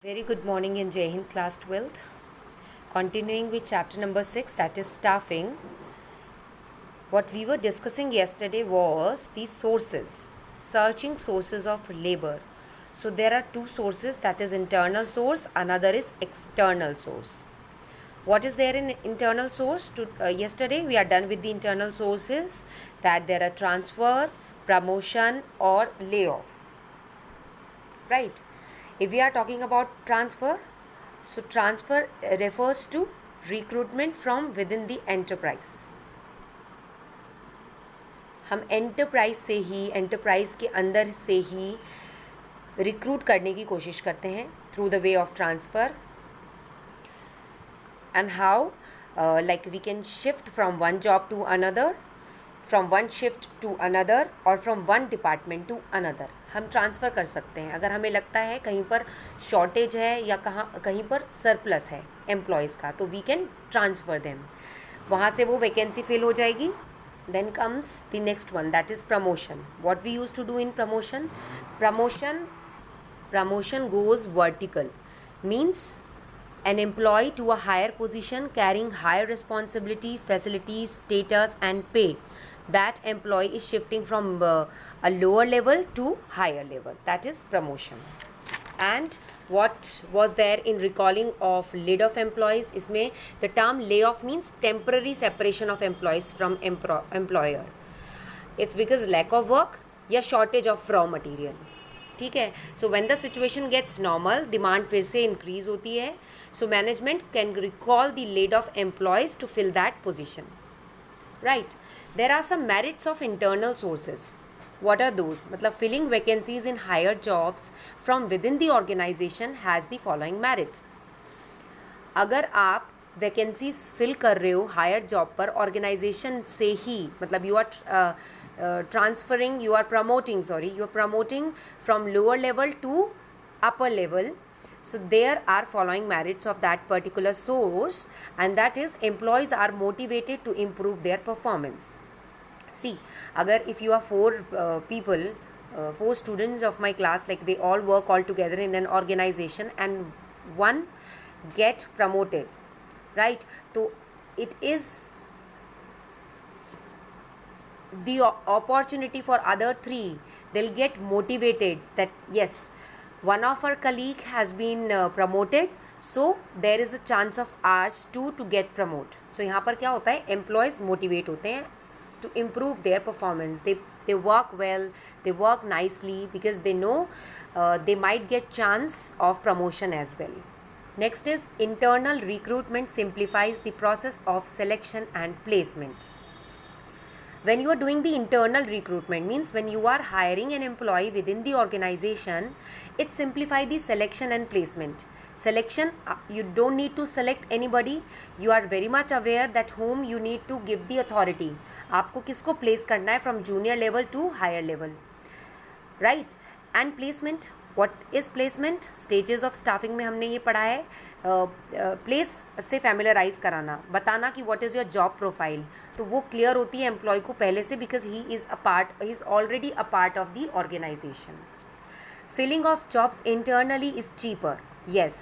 Very good morning in Jai Hind class 12th. Continuing with chapter number 6, that is staffing. What we were discussing yesterday was the sources, searching sources of labor. So there are two sources, that is internal source, another is external source. What is there in internal source? Yesterday we are done with the internal sources, that there are transfer, promotion or layoff. Right? If we are talking about transfer, so transfer refers to recruitment from within the enterprise. हम enterprise से ही, enterprise के अंदर से ही recruit करने की कोशिश करते हैं through the way of transfer. And how like we can shift from one job to another, from one shift to another or from one department to another. हम ट्रांसफ़र कर सकते हैं अगर हमें लगता है कहीं पर शॉर्टेज है या कहीं पर सरप्लस है एम्प्लॉयज़ का, तो वी कैन ट्रांसफ़र देम. वहाँ से वो वैकेंसी फिल हो जाएगी. Then comes the next one, that is promotion. What we used to do in promotion? Promotion goes vertical, means an employee to a higher position carrying higher responsibility, facilities, status and pay. That employee is shifting from a lower level to higher level. That is promotion. And what was there in recalling of laid off employees? इसमें the term layoff means temporary separation of employees from employer. It's because lack of work या shortage of raw material. ठीक है. So when the situation gets normal, demand फिर से increase होती है. So management can recall the laid off employees to fill that position. Right. There are some merits of internal sources. What are those? मतलब filling vacancies in higher jobs from within the organization has the following merits. अगर आप vacancies fill कर रहे हो higher job पर organisation से ही, मतलब you are transferring, you are promoting from lower level to upper level. So there are following merits of that particular source, and that is employees are motivated to improve their performance. See, अगर if you are four students of my class, like they all work all together in an organization and one get promoted, right? So it is the opportunity for other three. They'll get motivated that yes, one of our colleague has been promoted, so there is a chance of ours too to get promoted. So यहाँ पर क्या होता है, employees motivate होते हैं to improve their performance. They work well, they work nicely because they know they might get chance of promotion as well. Next is internal recruitment simplifies the process of selection and placement. When you are doing the internal recruitment, means when you are hiring an employee within the organization, it simplifies the selection and placement. Selection, you don't need to select anybody. You are very much aware that whom you need to give the authority. आपको किसको place करना है from junior level to higher level, right? And placement, what is placement? Stages of staffing में हमने ये पढ़ा है. Place से फैमिलराइज कराना, बताना कि what is your job profile, तो वो क्लियर होती है एम्प्लॉय को पहले से, because he is already a part of the organisation. Filling of jobs internally is cheaper. Yes,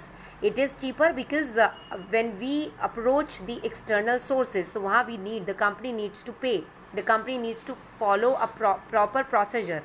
it is cheaper because when we approach the external sources, तो वहाँ we need, the company needs to pay, the company needs to follow a proper procedure